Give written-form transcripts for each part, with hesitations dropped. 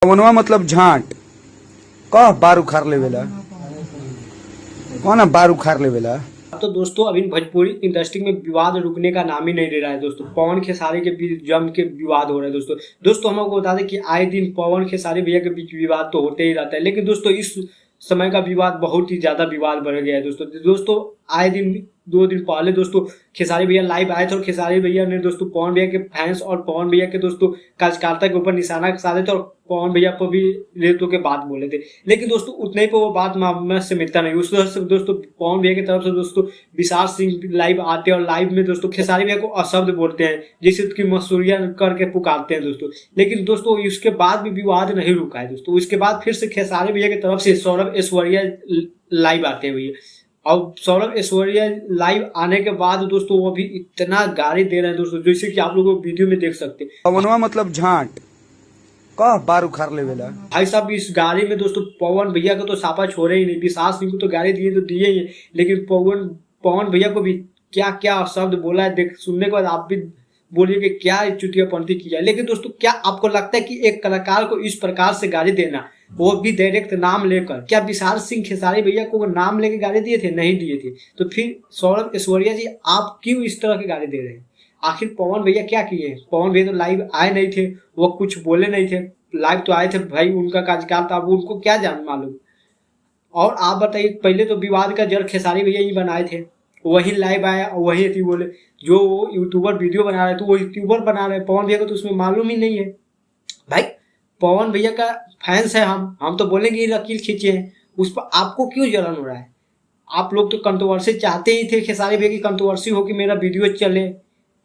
पवनवा मतलब झांट कह बार उखाड़ लेवेला कौन बार उखाड़ लेवेला। तो दोस्तों अभी भोजपुरी इंडस्ट्री में विवाद रुकने का नाम ही नहीं ले रहा है दोस्तों। पवन खेसारी के बीच जम के विवाद हो रहा है दोस्तों हम आपको बता दें कि आए दिन पवन खेसारी भैया के बीच विवाद तो होते ही रहता है, लेकिन दोस्तों इस समय का विवाद बहुत ही ज्यादा विवाद बढ़ गया है दोस्तों आए दिन 2 दिन पहले दोस्तों खेसारी भैया लाइव आए थे और खेसारी भैया ने दोस्तों पवन भैया के फैंस और पवन भैया के दोस्तों कार्यकर्ता के ऊपर निशाना साधे थे और पवन भैया पर भी रेतों के बात बोले थे, लेकिन दोस्तों उतने पे वो बात मामला से मिलता नहीं। उस तरह से दोस्तों पवन भैया की तरफ से दोस्तों विशाल सिंह लाइव आते हैं और लाइव में दोस्तों खेसारी भैया को अशब्द बोलते हैं, जिससे उसकी मसूरिया करके पुकारते हैं दोस्तों। लेकिन दोस्तों उसके बाद भी विवाद नहीं रुका है दोस्तों। उसके बाद फिर से खेसारी भैया की तरफ से सौरभ ऐश्वर्या लाइव आते हुए और सौरभ ऐश्वर्या लाइव आने के बाद दोस्तों वो भी इतना गाली दे रहे हैं दोस्तों, जैसे कि आप लोगों को वीडियो में देख सकते हैं। पवनवा मतलब झांट कह बार उखाड़ लेवेला। भाई साहब इस गाड़ी में दोस्तों पवन भैया को तो सापा छोड़े ही नहीं, विशाल सिंह को तो गाड़ी दिए तो दिए ही, लेकिन पवन भैया को भी क्या क्या शब्द बोला है देख सुनने के बाद आप भी बोलिए कि क्या चुतियापंथी किया। लेकिन दोस्तों क्या आपको लगता है कि एक कलाकार को इस प्रकार से गाली देना, वो भी डायरेक्ट नाम लेकर, क्या विशाल सिंह खेसारी भैया को नाम लेके गाली दिए थे? नहीं दिए थे। तो फिर सौरभ ऐश्वर्या जी आप क्यों इस तरह की गाली दे रहे हैं? आखिर पवन भैया क्या किए? पवन भैया तो लाइव आए नहीं थे, वो कुछ बोले नहीं थे, लाइव तो आए थे भाई, उनका कार्यकाल था, वो उनको क्या जान मालूम। और आप बताइए पहले तो विवाद का जड़ खेसारी भैया ही बनाए थे, वही लाइव आया और वही थी बोले जो यूट्यूबर वीडियो बना रहे थे वो यूट्यूबर बना रहे, पवन भैया को तो उसमें मालूम ही नहीं है। भाई पवन भैया का फैंस है हम तो बोलेंगे लकीर खींचे हैं, उस पर आपको क्यों जलन हो रहा है? आप लोग तो कंट्रोवर्सी चाहते ही थे, खेसारी भैया की कंट्रोवर्सी हो कि मेरा वीडियो चले,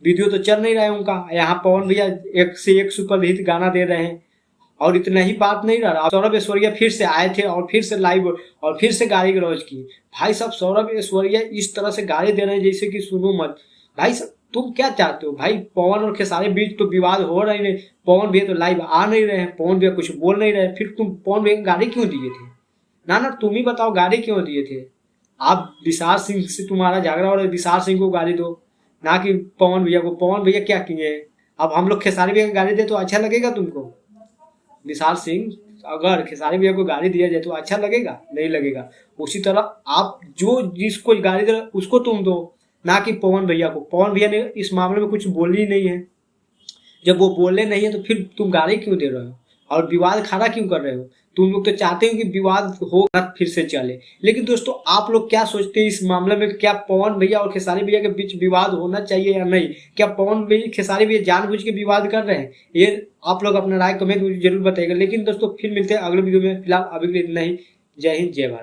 वीडियो तो चल नहीं रहा है उनका। यहाँ पवन भैया एक से एक सुपर हिट गाना दे रहे हैं और इतना ही बात नहीं रहा, सौरभ ऐश्वर्या फिर से आए थे और फिर से लाइव और फिर से गाली गलौज की। भाई साहब सौरभ ऐश्वर्या इस तरह से गाली दे रहे हैं जैसे कि सुनो मत। भाई साहब तुम क्या चाहते हो? भाई पवन और खेसारी बीच तो विवाद हो रहा ही नहीं, पवन भैया तो लाइव आ नहीं रहे हैं, पवन भैया कुछ बोल नहीं रहे, फिर तुम पवन भैया को गाली क्यों दिए थे? ना तुम ही बताओ गाली क्यों दिए थे? आप विशाल सिंह से तुम्हारा झगड़ा हो रहा है, विशाल सिंह को गाली दो ना कि पवन भैया को। पवन भैया क्या किए हैं? अब हम लोग खेसारी भैया को गाली दे तो अच्छा लगेगा तुमको? विशाल सिंह अगर खेसारी भैया को गाली दिया जाए तो अच्छा लगेगा? नहीं लगेगा। उसी तरह आप जो जिसको गाली दे रहे उसको तुम दो, ना कि पवन भैया को। पवन भैया ने इस मामले में कुछ बोली ही नहीं है, जब वो बोले नहीं है तो फिर तुम गाली क्यों दे रहे हो और विवाद खड़ा क्यों कर रहे हो? तुम लोग तो चाहते हो कि विवाद हो फिर से चले, लेकिन दोस्तों आप लोग क्या सोचते हैं इस मामले में? क्या पवन भैया और खेसारी भैया के बीच विवाद होना चाहिए या नहीं? क्या पवन भैया खेसारी भैया जानबूझ के विवाद कर रहे हैं? ये आप लोग अपना राय कमेंट में जरूर बताइएगा। लेकिन दोस्तों फिर मिलते हैं अगले वीडियो में, फिलहाल अभी के लिए इतना ही। जय हिंद जय भारत।